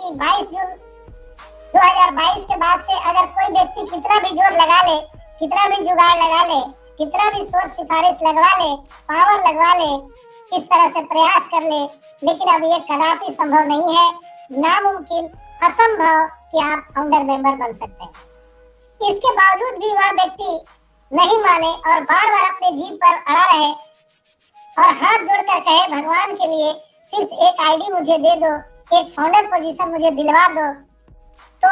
कि 22 जून 2022 के बाद से अगर कोई व्यक्ति कितना भी जोर लगा ले, कितना भी जुगाड़ लगा ले, कितना भी सोच सिफारिश लगवा ले, पावर लगवा ले, किस तरह से प्रयास कर ले, लेकिन अब ये कदापि संभव नहीं है, नामुमकिन, असंभव कि आप फाउंडर मेंबर बन सकते हैं। इसके बावजूद भी वह व्यक्ति नहीं माने और बार बार अपने जीत पर अड़ा रहे और हाथ जोड़कर कहे भगवान के लिए सिर्फ एक आईडी मुझे दे दो, एक फाउंडर पोजीशन मुझे दिलवा दो। तो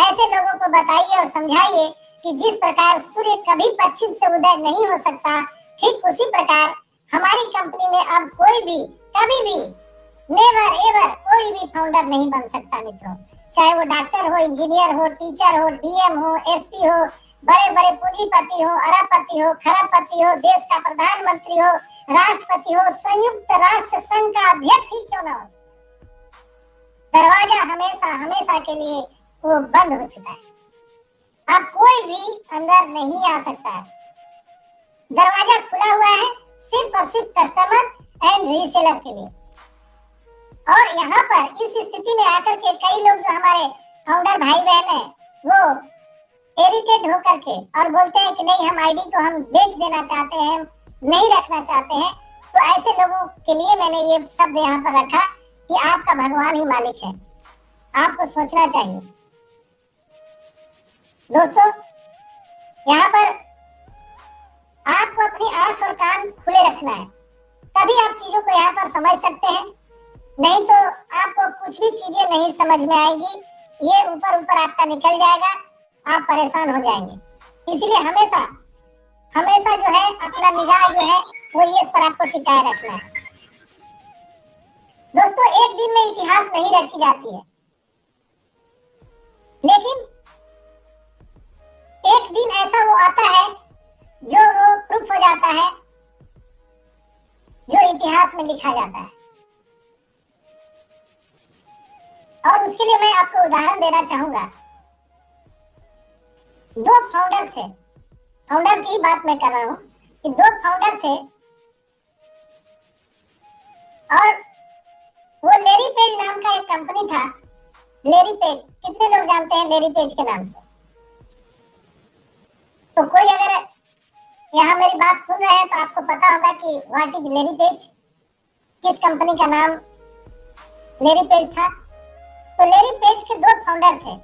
ऐसे लोगों को बताइए और समझाइए कि जिस प्रकार सूर्य कभी पश्चिम से उदय नहीं हो सकता, ठीक उसी प्रकार हमारी कंपनी में अब कोई भी कभी भी नेवर एवर कोई भी फाउंडर नहीं बन सकता मित्रों। चाहे वो डॉक्टर हो, इंजीनियर हो, टीचर हो, डीएम हो, एसपी हो, बड़े बड़े पूंजीपति हो, अरबपति हो, खरबपति हो, देश का प्रधानमंत्री हो, राष्ट्रपति हो, संयुक्त राष्ट्र संघ का अध्यक्ष ही क्यों ना हो, दरवाजा हमेशा हमेशा के लिए वो बंद हो चुका है। अब कोई भी अंदर नहीं आ सकता है। दरवाजा खुला हुआ है सिर्फ और सिर्फ कस्टमर एंड रीसेलर के लिए। और यहाँ पर इस स्थिति में आकर के कई लोग जो हमारे फाउंडर भाई बहन हैं, वो इरिटेट होकर के और बोलते हैं कि नहीं, हम आईडी को हम बेच देना चाहते हैं, नहीं रखना चाहते हैं। तो ऐसे लोगों के लिए मैंने ये शब्द यहाँ पर रखा कि आपका भगवान ही मालिक है, आपको सोचना चाहिए। दोस्तों, यहाँ पर आपको अपनी आंख और कान खुले रखना है, तभी आप चीजों को यहाँ पर समझ सकते हैं। नहीं तो आपको कुछ भी चीजें नहीं समझ में आएगी, ये ऊपर ऊपर आपका निकल जाएगा, आप परेशान हो जाएंगे। इसलिए हमेशा हमेशा जो है अपना निगाह जो है वो ये इस पर आपको टिकाए रखना है। दोस्तों, एक दिन में इतिहास नहीं रची जाती है, लेकिन एक दिन ऐसा वो आता है जो वो प्रूफ हो जाता है, जो इतिहास में लिखा जाता है। और उसके लिए मैं आपको उदाहरण देना चाहूंगा। दो फाउंडर थे, फाउंडर की बात मैं कर रहा हूं कि दो फाउंडर थे और वो लेरी पेज नाम का एक कंपनी था। लेरी पेज, कितने लोग जानते हैं लेरी पेज के नाम से? तो कोई अगर यहाँ मेरी बात सुन रहे हैं तो आपको पता होगा कि व्हाट इज लेरी पेज, किस कंपनी का नाम लेरी पेज था। तो लेरी पेज के दो फाउंडर थे,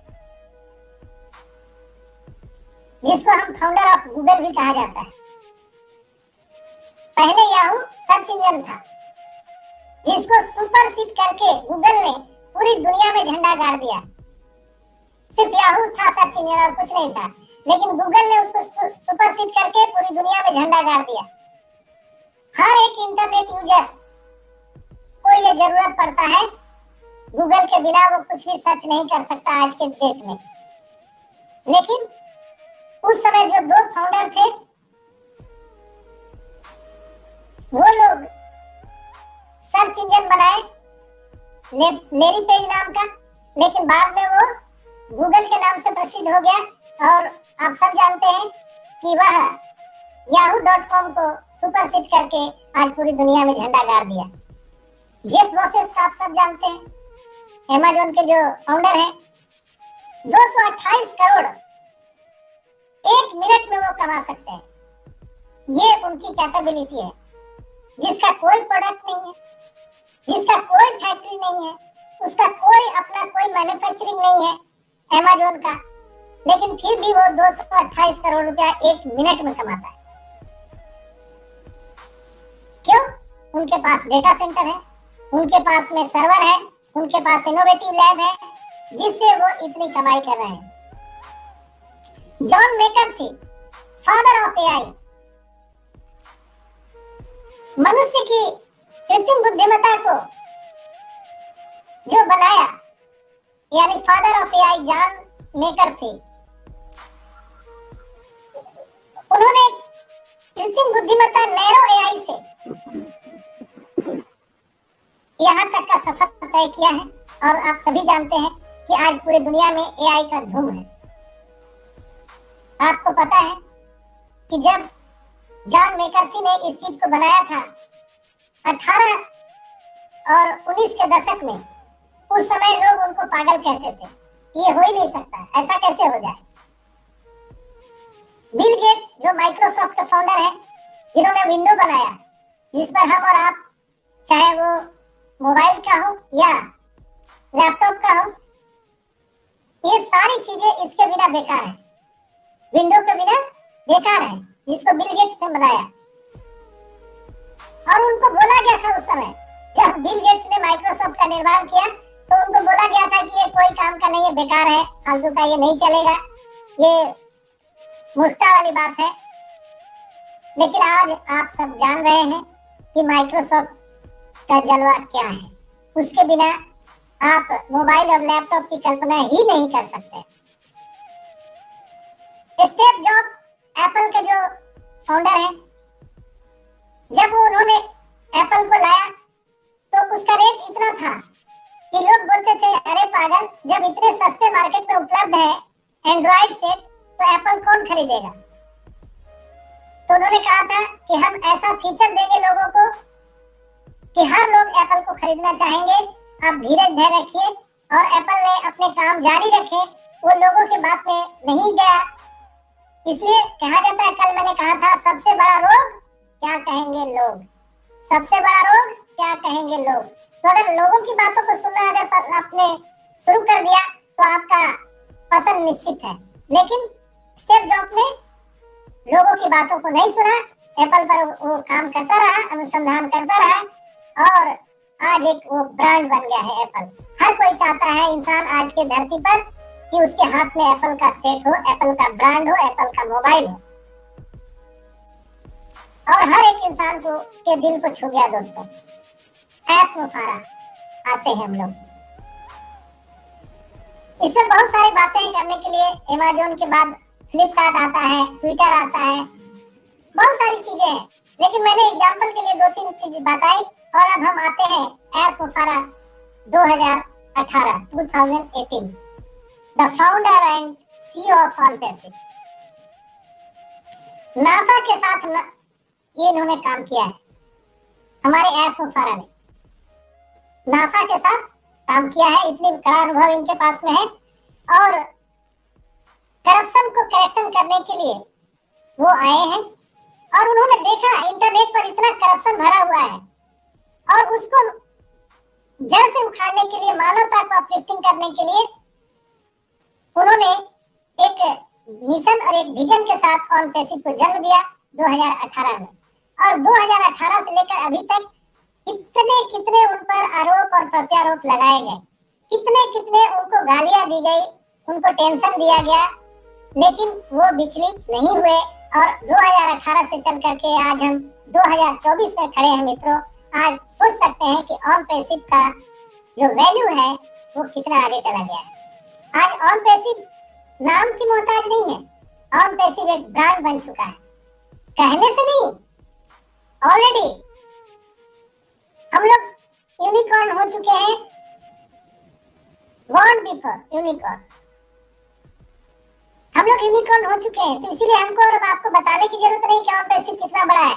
जिसको हम फाउंडर ऑफ गूगल भी कहा जाता है। पहले याहू सर्च इंजन था, जिसको सुपरसीड करके गूगल ने पूरी दुनिया में झंडा गाड़ दिया। सिर्फ याहू था सर्च इंजन और कुछ नहीं था, लेकिन गूगल ने उसको सुपरसीड करके पूरी दुनिया में झंडा गाड़ दिया। हर एक इंटरनेट यूजर को ये जरूरत पड़ता है, गूगल के बिना वो कुछ भी सर्च नहीं कर सकता आज के डेट में। लेकिन उस समय जो दो फाउंडर थे, वो लोग सर्च इंजन बनाए लेरी पेज नाम का, लेकिन बाद में वो गूगल के नाम से प्रसिद्ध हो गया। और आप सब जानते हैं कि वह yahoo.com को सुपरसीड करके आज पूरी दुनिया में झंडा गाड़ दिया। जेफ बेजोस का आप सब जानते हैं, अमेज़न के जो फाउंडर हैं, 228 करोड़ एक मिनट में वो कमा सकते हैं। ये उनकी कैपेबिलिटी है, जिसका कोई प्रोडक्ट नहीं है, जिसका कोई फैक्ट्री नहीं है, उसका कोई अपना कोई मैन्युफैक्चरिंग नहीं है अमेज़न का, लेकिन फिर भी वो 228 करोड़ रुपया एक मिनट में कमाता है। क्यों? उनके पास डेटा सेंटर है, उनके पास में सर्वर है, उनके पास इनोवेटिव लैब है, जिससे वो इतनी कमाई कर रहे हैं। जॉन मेकर थे फादर ऑफ एआई, मनुष्य की कृत्रिम बुद्धिमत्ता को जो बनाया, यानी father of AI John maker थे। उन्होंने कृत्रिम बुद्धिमत्ता नैरो एआई से यहाँ तक का सफर तय किया है। और आप सभी जानते हैं कि आज पूरी दुनिया में एआई का धूम है। आपको पता है कि जब जॉन मैकर्थी ने इस चीज को बनाया था 18 और 19 के दशक में, उस समय लोग उनको पागल कहते थे, ये हो ही नहीं सकता, ऐसा कैसे हो जाए। बिल गेट्स जो माइक्रोसॉफ्ट के फाउंडर हैं, जिन्होंने विंडो बनाया जिस पर हम और आप, चाहे वो मोबाइल का हो या लैपटॉप का हो, ये सारी चीजें इसके बिना बेकार है, विंडो के बिना बेकार है, जिसको बिल गेट्स ने बनाया। और उनको बोला गया था उस समय जब बिल गेट्स ने माइक्रोसॉफ्ट का निर्माण किया, तो उनको बोला गया था कि ये कोई काम का नहीं है, बेकार है, फालतू का, ये नहीं चलेगा, ये मूर्खता वाली बात है। लेकिन आज आप सब जान रहे हैं कि माइक्रोसॉफ्ट का जलवा क्या है। उसके बिना आप मोबाइल और लैपटॉप की कल्पना ही नहीं कर सकते। स्टीव जॉब एप्पल के जो फाउंडर हैं, जब उन्होंने एप्पल को लाया तो उसका रेट इतना था कि लोग बोलते थे, अरे पागल, जब इतने सस्ते मार्केट में उपलब्ध है एंड्रॉइड सेट, तो एप्पल कौन खरीदेगा। तो उन्होंने कहा था कि हम ऐसा फीचर देंगे लोगों को कि हर लोग एप्पल को खरीदना चाहेंगे। आप धीरज धैर्य रखिए। और एप्पल ने अपने काम जारी रखे, वो लोगों के बात में नहीं गया। इसलिए कहा जाता है, कल मैंने कहा था, सबसे बड़ा रोग क्या कहेंगे लोग, सबसे बड़ा रोग क्या कहेंगे लोग। तो अगर लोगों की बातों को सुनना अगर आपने शुरू कर दिया तो आपका पतन निश्चित है। लेकिन स्टीव जॉब ने लोगों की बातों को नहीं सुना, एप्पल पर वो काम करता रहा, अनुसंधान करता रहा, और आज एक वो ब्रांड बन गया है एप्पल। हर कोई चाहता है, इंसान आज के धरती पर, कि उसके हाथ में एप्पल का सेट हो, एप्पल का ब्रांड हो, एप्पल का मोबाइल हो। और हर एक इंसान को के दिल को छू गया दोस्तों। ऐश मुफारा आते हैं हम लोग, इसमें बहुत सारी बातें करने के लिए। अमेज़न के बाद फ्लिपकार्ट आता है, ट्विटर आता है, बहुत सारी चीजें हैं। लेकिन मैंने एग्जांपल के लिए 2-3 चीज बताई। और अब हम आते हैं Ash Mufareh 2018 the founder and CEO of Onpassive. NASA के साथ ये इन्होंने काम किया है, हमारे ऐश मुफारा ने नासा के साथ काम किया है। इतनी बड़ा अनुभव इनके पास में है। और करप्शन को करेक्शन करने के लिए वो आए हैं, और उन्होंने देखा इंटरनेट पर इतना करप्शन भरा हुआ है, और उसको जड़ से उखाड़ने के लिए, मानवता को अपलिफ्टिंग करने के लिए उन्होंने एक मिशन और एक विजन के साथ ऑनपेसिव को जन्म दिया 2018 में। और 2018 से लेकर अभी तक कितने कितने उन पर आरोप और प्रत्यारोप लगाए गए, कितने कितने उनको गालियां दी गई, उनको टेंशन दिया गया, लेकिन वो विचलित नहीं हुए। और 2018 से चल करके आज हम 2024 में खड़े हैं मित्रों। आज सोच सकते हैं कि ऑनपेसिव का जो वैल्यू है वो कितना आगे चला गया है। आज ऑनपेसिव नाम की मोहताज नहीं है, ऑनपेसिव एक ब्रांड बन चुका है, कहने से नहीं, ऑलरेडी हम लोग यूनिकॉर्न हो चुके हैं, बॉर्न बिफोर यूनिकॉर्न, हम लोग यूनिकॉर्न हो चुके हैं। तो इसीलिए हमको और आपको बताने की जरूरत नहीं कि ऑनपेसिव कितना बड़ा है,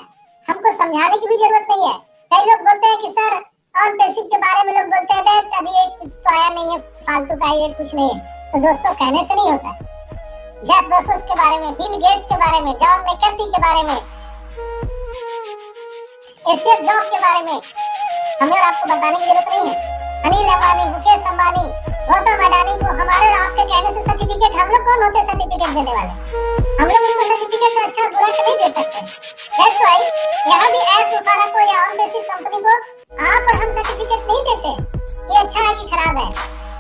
हमको समझाने की भी जरूरत नहीं है। कई लोग बोलते हैं कि सर ऑनपेसिव के बारे में लोग बोलते हैं अभी ये कुछ तो आया नहीं है, फालतू का ये कुछ नहीं है। तो दोस्तों कहने से नहीं होता। जेफ बेजोस के बारे में, बिल गेट्स के बारे में, जॉन मैककार्थी के बारे में, स्टीव जॉब के बारे में हमें और आपको बताने की जरूरत नहीं है। अनिल अंबानी, मुकेश अंबानी, गौतम अडानी को हमारे और आपके कहने से सर्टिफिकेट, हम लोग कौन होते सर्टिफिकेट देने वाले? हम लोग उनको सर्टिफिकेट का अच्छा बुरा नहीं दे सकते। दैट्स व्हाई यहाँ भी ऐश मुफारा को या ऑनपेसिव कंपनी को आप और हम सर्टिफिकेट नहीं देते। ये अच्छा है कि खराब है,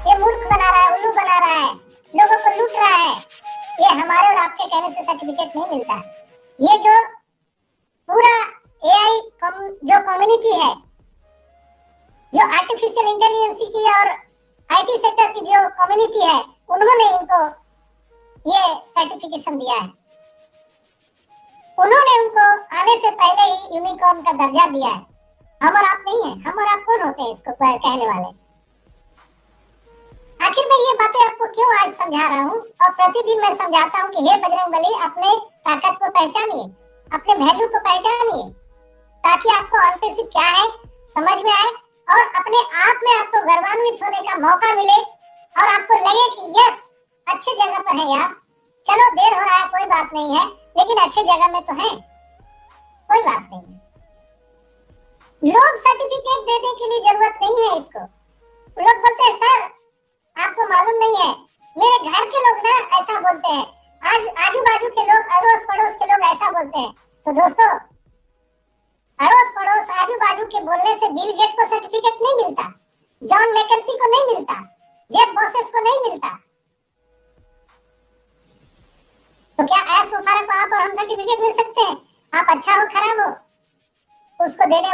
ये मूर्ख बना रहा है, उल्लू बना रहा है, लोगों को लूट रहा है, ये हमारे और आपके कहने से सर्टिफिकेट नहीं मिलता। ये जो पूरा एआई जो कम्युनिटी है, जो आर्टिफिशियल इंटेलिजेंस की और आईटी सेक्टर की जो कम्युनिटी है, उन्होंने इनको ये सर्टिफिकेशन दिया है। उन्होंने उनको आने से पहले ही यूनिकॉर्न का दर्जा दिया है। हम और आप नहीं है। हम और आप कौन होते हैं इसको कहने वाले? आखिर मैं ये बातें आपको क्यों आज समझा रहा हूँ, और प्रतिदिन मैं समझाता हूँ कि हे बजरंगबली, अपने ताकत को पहचानिए, अपने वैल्यू को पहचानिए, ताकि आपको ऑनपेसिव क्या है समझ में आए, और अपने आप में आपको गर्वान्वित होने का मौका मिले और आपको लगे कि यस, अच्छी जगह पर है यार, चलो देर हो रहा है कोई बात नहीं है, लेकिन अच्छी जगह में तो है, कोई बात नहीं है। लोग सर्टिफिकेट देने के लिए जरूरत नहीं है इसको। लोग बोलते हैं सर आपको मालूम नहीं है, मेरे घर के लोग ना ऐसा बोलते हैं, आज आजू बाजू के लोग, अड़ोस पड़ोस के लोग ऐसा बोलते हैं। तो दोस्तों, अड़ोस पड़ोस आजू बाजू के बोलने से बिल गेट को सर्टिफिकेट नहीं मिलता, जॉन मैकेंथी को नहीं मिलता, जेफ बेजोस को नहीं मिलता। तो क्या ऐश मुबारक को आप और हम सर्टिफिकेट दे सकते हैं? आप अच्छा हो खराब हो, उसको देने